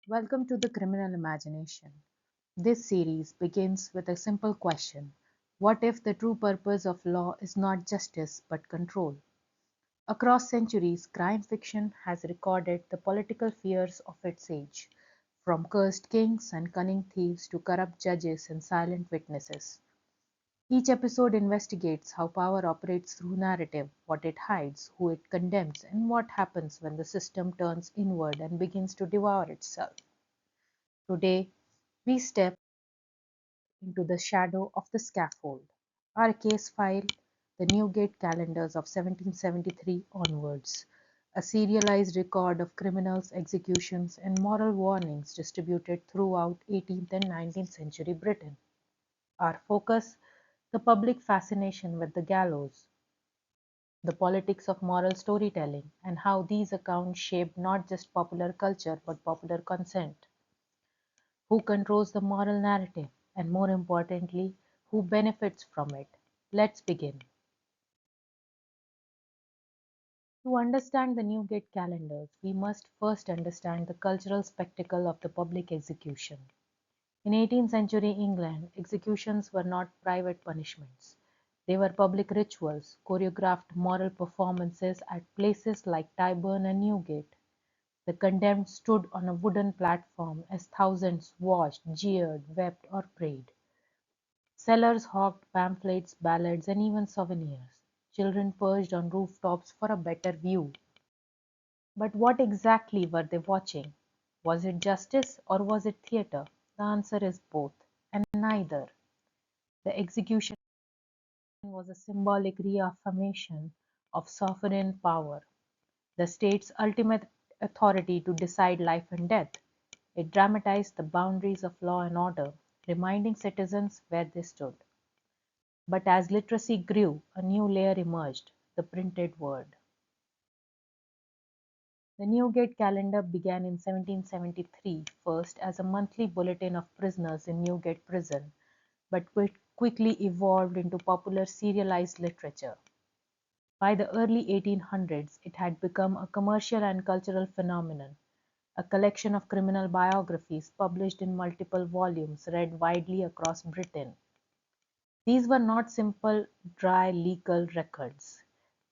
Welcome to the Criminal Imagination. This series begins with a simple question. What if the true purpose of law is not justice but control? Across centuries, crime fiction has recorded the political fears of its age, from cursed kings and cunning thieves to corrupt judges and silent witnesses. Each episode investigates how power operates through narrative, what it hides, who it condemns, and what happens when the system turns inward and begins to devour itself. Today, we step into the shadow of the scaffold. Our case file, the Newgate Calendars of 1773 onwards, a serialized record of criminals' executions and moral warnings distributed throughout 18th and 19th century Britain. Our focus, the public fascination with the gallows, the politics of moral storytelling, and how these accounts shaped not just popular culture but popular consent. Who controls the moral narrative, and more importantly, who benefits from it? Let's begin. To understand the Newgate calendars, we must first understand the cultural spectacle of the public execution. In 18th century England, executions were not private punishments. They were public rituals, choreographed moral performances at places like Tyburn and Newgate. The condemned stood on a wooden platform as thousands watched, jeered, wept, or prayed. Sellers hawked pamphlets, ballads, and even souvenirs. Children perched on rooftops for a better view. But what exactly were they watching? Was it justice or was it theatre? The answer is both, and neither. The execution was a symbolic reaffirmation of sovereign power, the state's ultimate authority to decide life and death. It dramatized the boundaries of law and order, reminding citizens where they stood. But as literacy grew, a new layer emerged: the printed word. The Newgate Calendar began in 1773, first as a monthly bulletin of prisoners in Newgate Prison, but quickly evolved into popular serialized literature. By the early 1800s, it had become a commercial and cultural phenomenon, a collection of criminal biographies published in multiple volumes read widely across Britain. These were not simple, dry legal records.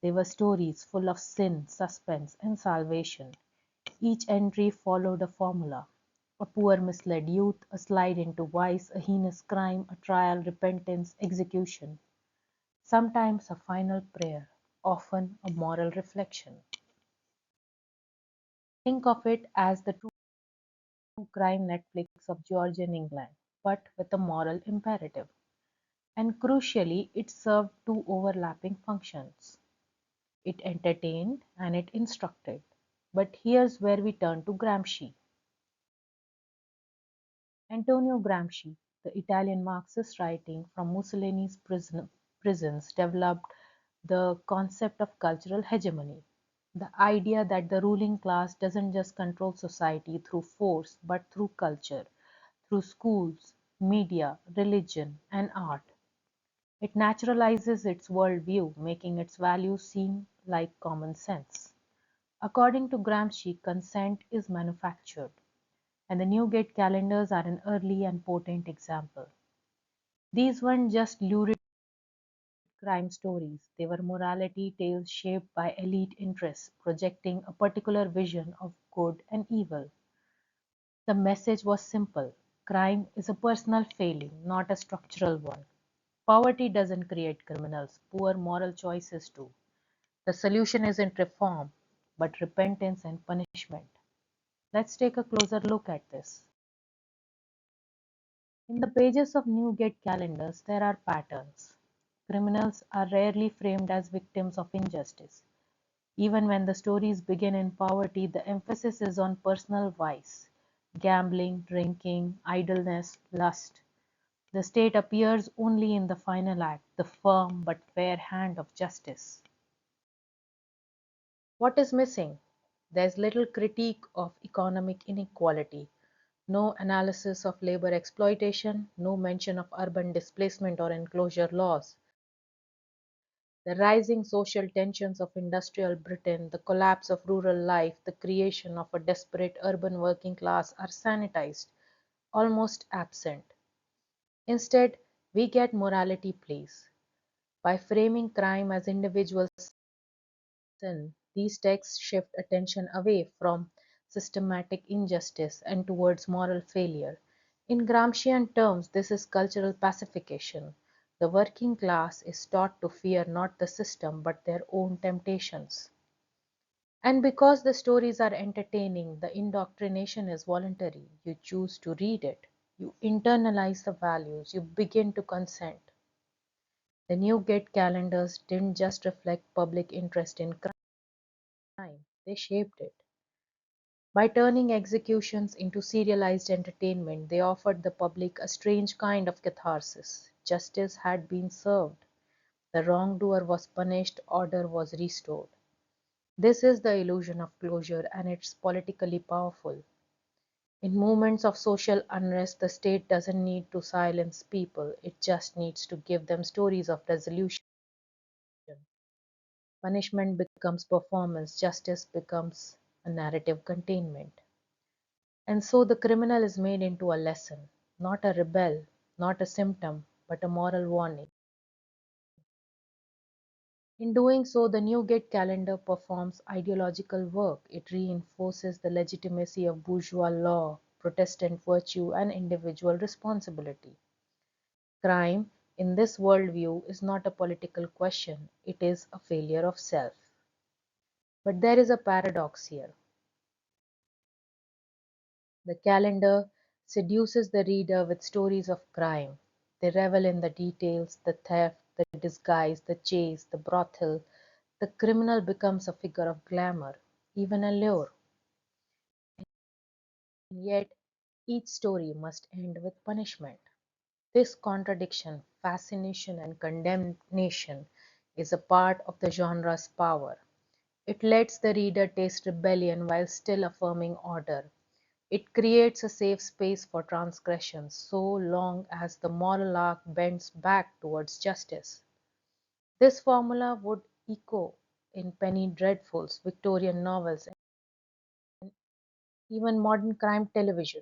They were stories full of sin, suspense, and salvation. Each entry followed a formula: a poor misled youth, a slide into vice, a heinous crime, a trial, repentance, execution. Sometimes a final prayer, often a moral reflection. Think of it as the true crime Netflix of Georgian England, but with a moral imperative. And crucially, it served two overlapping functions. It entertained and it instructed. But here's where we turn to Gramsci. Antonio Gramsci, the Italian Marxist writing from Mussolini's prisons, developed the concept of cultural hegemony, the idea that the ruling class doesn't just control society through force but through culture, through schools, media, religion, and art. It naturalizes its worldview, making its values seem like common sense. According to Gramsci, consent is manufactured, and the Newgate calendars are an early and potent example. These weren't just lurid crime stories, they were morality tales shaped by elite interests, projecting a particular vision of good and evil. The message was simple: crime is a personal failing, not a structural one. Poverty doesn't create criminals, poor moral choices do. The solution isn't reform, but repentance and punishment. Let's take a closer look at this. In the pages of Newgate calendars, there are patterns. Criminals are rarely framed as victims of injustice. Even when the stories begin in poverty, the emphasis is on personal vice: gambling, drinking, idleness, lust. The state appears only in the final act, the firm but fair hand of justice. What is missing? There's little critique of economic inequality, no analysis of labor exploitation, no mention of urban displacement or enclosure laws. The rising social tensions of industrial Britain, the collapse of rural life, the creation of a desperate urban working class are sanitized, almost absent. Instead, we get morality plays. By framing crime as individual sin, these texts shift attention away from systematic injustice and towards moral failure. In Gramscian terms, this is cultural pacification. The working class is taught to fear not the system but their own temptations. And because the stories are entertaining, the indoctrination is voluntary. You choose to read it. You internalize the values. You begin to consent. The Newgate Calendars didn't just reflect public interest in crime, they shaped it. By turning executions into serialized entertainment, they offered the public a strange kind of catharsis. Justice had been served. The wrongdoer was punished, order was restored. This is the illusion of closure, and it's politically powerful. In moments of social unrest, the state doesn't need to silence people, it just needs to give them stories of resolution. Punishment becomes performance, justice becomes a narrative containment. And so the criminal is made into a lesson, not a rebel, not a symptom, but a moral warning. In doing so, the Newgate Calendar performs ideological work. It reinforces the legitimacy of bourgeois law, Protestant virtue, and individual responsibility. Crime, in this worldview, is not a political question, it is a failure of self. But there is a paradox here. The calendar seduces the reader with stories of crime. They revel in the details, the theft, the disguise, the chase, the brothel. The criminal becomes a figure of glamour, even a lure. And yet, each story must end with punishment. This contradiction, fascination, and condemnation is a part of the genre's power. It lets the reader taste rebellion while still affirming order. It creates a safe space for transgression so long as the moral arc bends back towards justice. This formula would echo in Penny Dreadfuls, Victorian novels, and even modern crime television.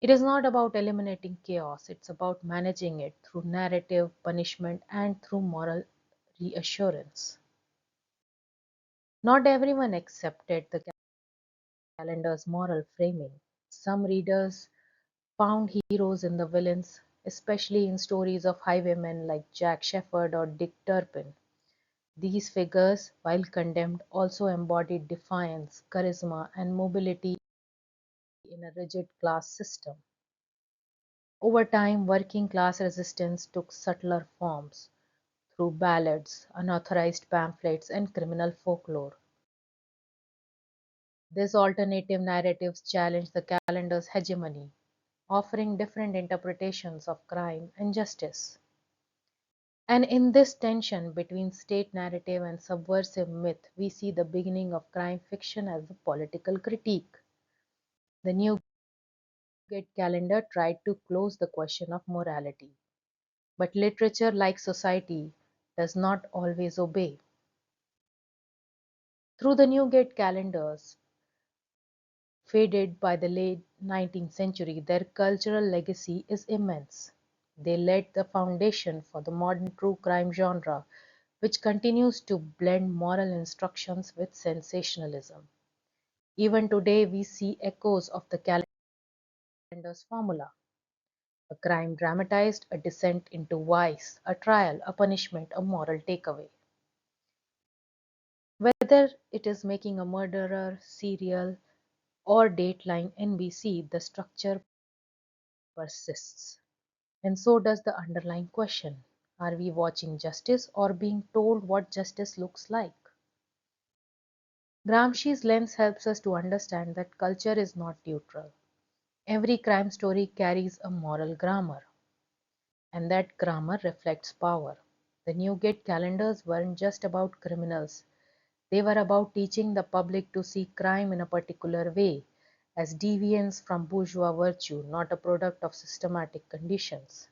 It is not about eliminating chaos, it's about managing it through narrative, punishment, and through moral reassurance. Not everyone accepted the calendar's moral framing. Some readers found heroes in the villains, especially in stories of highwaymen like Jack Shepherd or Dick Turpin. These figures, while condemned, also embodied defiance, charisma, and mobility in a rigid class system. Over time, working class resistance took subtler forms through ballads, unauthorized pamphlets, and criminal folklore. These alternative narratives challenged the calendar's hegemony, offering different interpretations of crime and justice. And in this tension between state narrative and subversive myth, we see the beginning of crime fiction as a political critique. The Newgate Calendar tried to close the question of morality. But literature, like society, does not always obey. Through the Newgate Calendars, faded by the late 19th century, their cultural legacy is immense. They laid the foundation for the modern true crime genre, which continues to blend moral instructions with sensationalism. Even today, we see echoes of the calendar's formula: a crime dramatized, a descent into vice, a trial, a punishment, a moral takeaway. Whether it is making a murderer, serial, or Dateline NBC, the structure persists. And so does the underlying question: are we watching justice or being told what justice looks like? Gramsci's lens helps us to understand that culture is not neutral. Every crime story carries a moral grammar, and that grammar reflects power. The Newgate calendars weren't just about criminals, they were about teaching the public to see crime in a particular way, as deviance from bourgeois virtue, not a product of systematic conditions.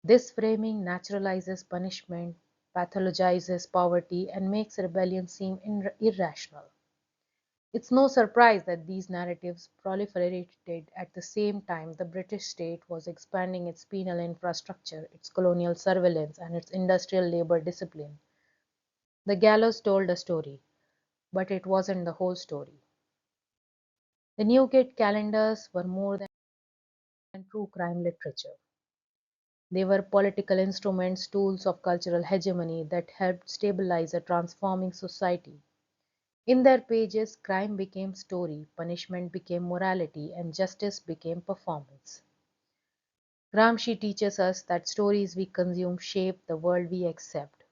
This framing naturalizes punishment, pathologizes poverty, and makes rebellion seem irrational. It's no surprise that these narratives proliferated at the same time the British state was expanding its penal infrastructure, its colonial surveillance, and its industrial labor discipline. The gallows told a story, but it wasn't the whole story. The Newgate Calendars were more than true crime literature. They were political instruments, tools of cultural hegemony that helped stabilize a transforming society. In their pages, crime became story, punishment became morality, and justice became performance. Gramsci teaches us that stories we consume shape the world we accept.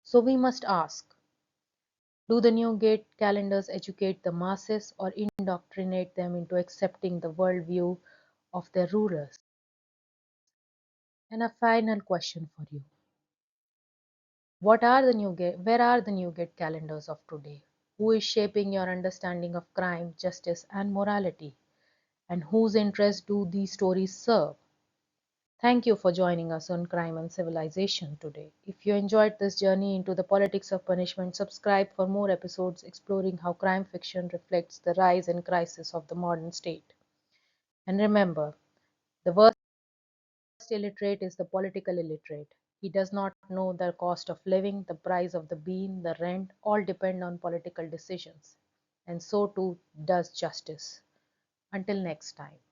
So we must ask, do the Newgate calendars educate the masses or indoctrinate them into accepting the worldview of their rulers? And a final question for you. Where are the Newgate calendars of today? Who is shaping your understanding of crime, justice, and morality? And whose interests do these stories serve? Thank you for joining us on Crime and Civilization today. If you enjoyed this journey into the politics of punishment, subscribe for more episodes exploring how crime fiction reflects the rise and crisis of the modern state. And remember, the worst illiterate is the political illiterate. He does not know the cost of living, the price of the bean, the rent, all depend on political decisions. And so too does justice. Until next time.